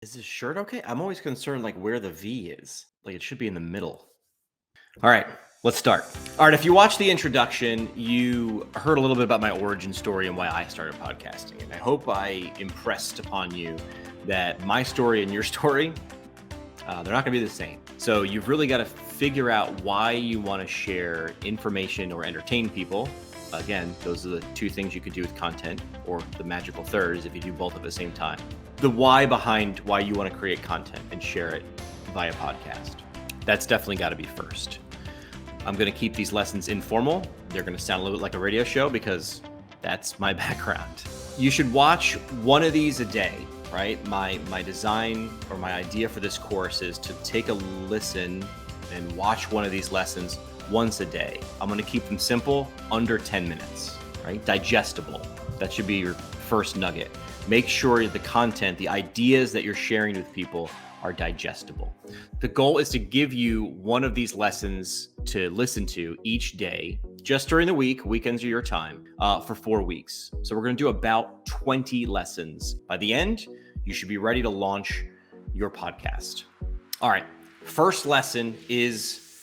Is this shirt okay? I'm always concerned like where the V is. Like it should be in the middle. All right, let's start. All right, if you watched the introduction, you heard a little bit about my origin story and why I started podcasting. And I hope I impressed upon you that my story and your story, they're not going to be the same. So you've really got to figure out why you want to share information or entertain people. Again, those are the two things you could do with content, or the magical third is if you do both at the same time. The why behind why you want to create content and share it via podcast. That's definitely got to be first. I'm going to keep these lessons informal. They're going to sound a little bit like a radio show because that's my background. You should watch one of these a day, right? My design or my idea for this course is to take a listen and watch one of these lessons once a day. I'm going to keep them simple, under 10 minutes, right? Digestible. That should be your first nugget. Make sure the content, the ideas that you're sharing with people are digestible. The goal is to give you one of these lessons to listen to each day, just during the week, weekends are your time, for 4 weeks. So we're going to do about 20 lessons. By the end, you should be ready to launch your podcast. All right, first lesson is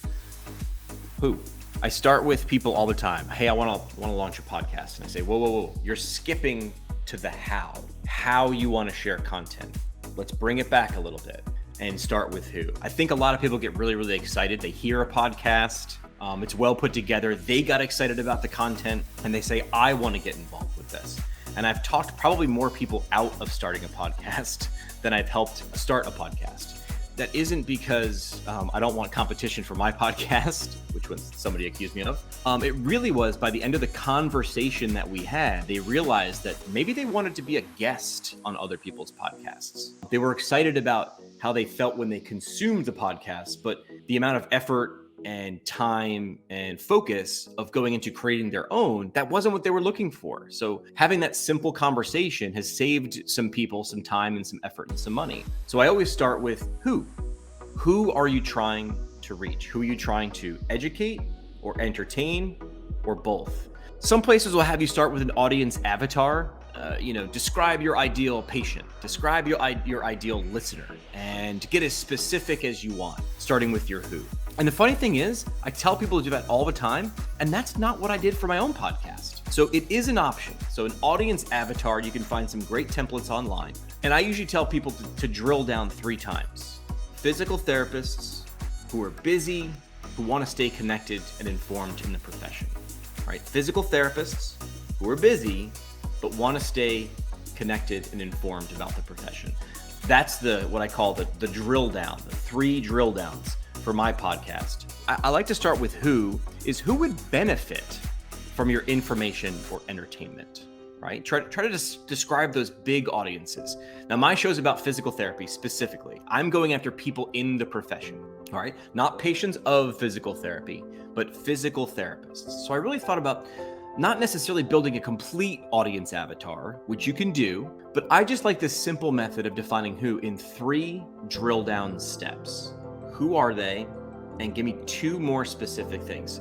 who. I start with people all the time. Hey, I want to launch a podcast. And I say, whoa. You're skipping to the how you want to share content. Let's bring it back a little bit and start with who. I think a lot of people get really, really excited. They hear a podcast. It's well put together. They got excited about the content and they say, I want to get involved with this. And I've talked probably more people out of starting a podcast than I've helped start a podcast. That isn't because I don't want competition for my podcast, which was somebody accused me of. It really was by the end of the conversation that we had, they realized that maybe they wanted to be a guest on other people's podcasts. They were excited about how they felt when they consumed the podcast, but the amount of effort and time and focus of going into creating their own, that wasn't what they were looking for. So having that simple conversation has saved some people some time and some effort and some money. So I always start with who. Who are you trying to reach? Who are you trying to educate or entertain or both? Some places will have you start with an audience avatar. Describe your ideal patient, describe your ideal listener, and get as specific as you want, starting with your who. And the funny thing is, I tell people to do that all the time, and that's not what I did for my own podcast. So it is an option. So an audience avatar, you can find some great templates online. And I usually tell people to drill down 3 times. Physical therapists who are busy, who want to stay connected and informed in the profession, right? Physical therapists who are busy, but want to stay connected and informed about the profession. That's what I call the drill down, the 3 drill downs for my podcast. I like to start with who would benefit from your information or entertainment, right? Try to describe those big audiences. Now, my show is about physical therapy specifically. I'm going after people in the profession, all right? Not patients of physical therapy, but physical therapists. So I really thought about not necessarily building a complete audience avatar, which you can do, but I just like this simple method of defining who in 3 drill down steps. Who are they? And give me 2 more specific things.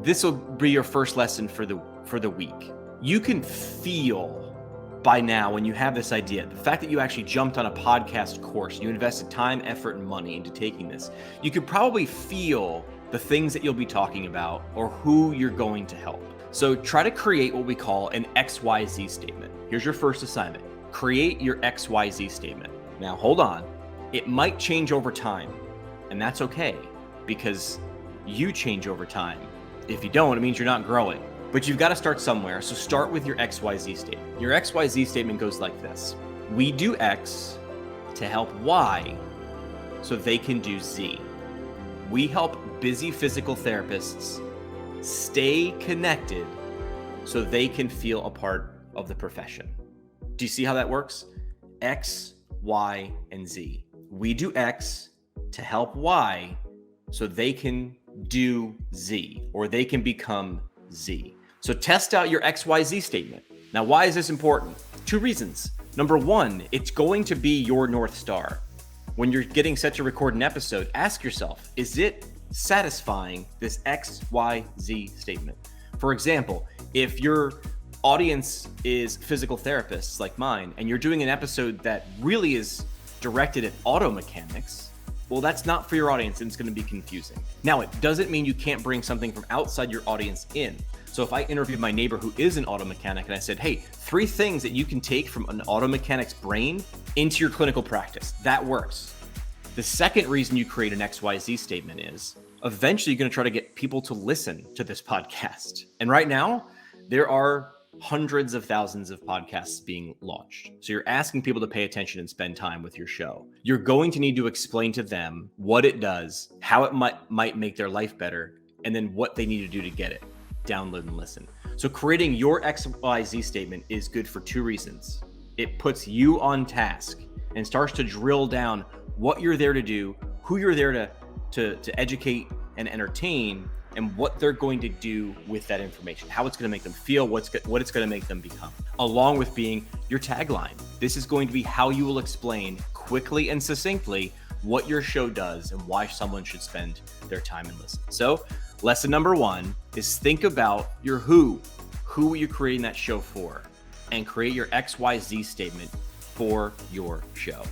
This will be your first lesson for the week. You can feel by now when you have this idea, the fact that you actually jumped on a podcast course, you invested time, effort, and money into taking this, you could probably feel the things that you'll be talking about or who you're going to help. So try to create what we call an XYZ statement. Here's your first assignment. Create your XYZ statement. Now, hold on. It might change over time, and that's okay because you change over time. If you don't, it means you're not growing. But you've got to start somewhere. So start with your XYZ statement. Your XYZ statement goes like this. We do X to help Y so they can do Z. We help busy physical therapists stay connected so they can feel a part of the profession. Do you see how that works? X, Y, and Z. We do X to help Y so they can do Z, or they can become Z. So test out your XYZ statement. Now, why is this important? 2 reasons. Number 1, it's going to be your North Star. When you're getting set to record an episode, ask yourself, is it satisfying this XYZ statement? For example, if your audience is physical therapists like mine, and you're doing an episode that really is directed at auto mechanics, well, that's not for your audience and it's going to be confusing. Now, it doesn't mean you can't bring something from outside your audience in. So if I interviewed my neighbor who is an auto mechanic and I said, hey, 3 things that you can take from an auto mechanic's brain into your clinical practice, that works. The second reason you create an XYZ statement is eventually you're going to try to get people to listen to this podcast. And right now, there are hundreds of thousands of podcasts being launched. So you're asking people to pay attention and spend time with your show. You're going to need to explain to them what it does, how it might make their life better, and then what they need to do to get it. Download and listen. So creating your XYZ statement is good for 2 reasons. It puts you on task and starts to drill down what you're there to do, who you're there to educate and entertain, and what they're going to do with that information, how it's going to make them feel, what it's going to make them become, along with being your tagline. This is going to be how you will explain quickly and succinctly what your show does and why someone should spend their time and listen. So lesson number 1 is think about your who are you creating that show for, and create your XYZ statement for your show.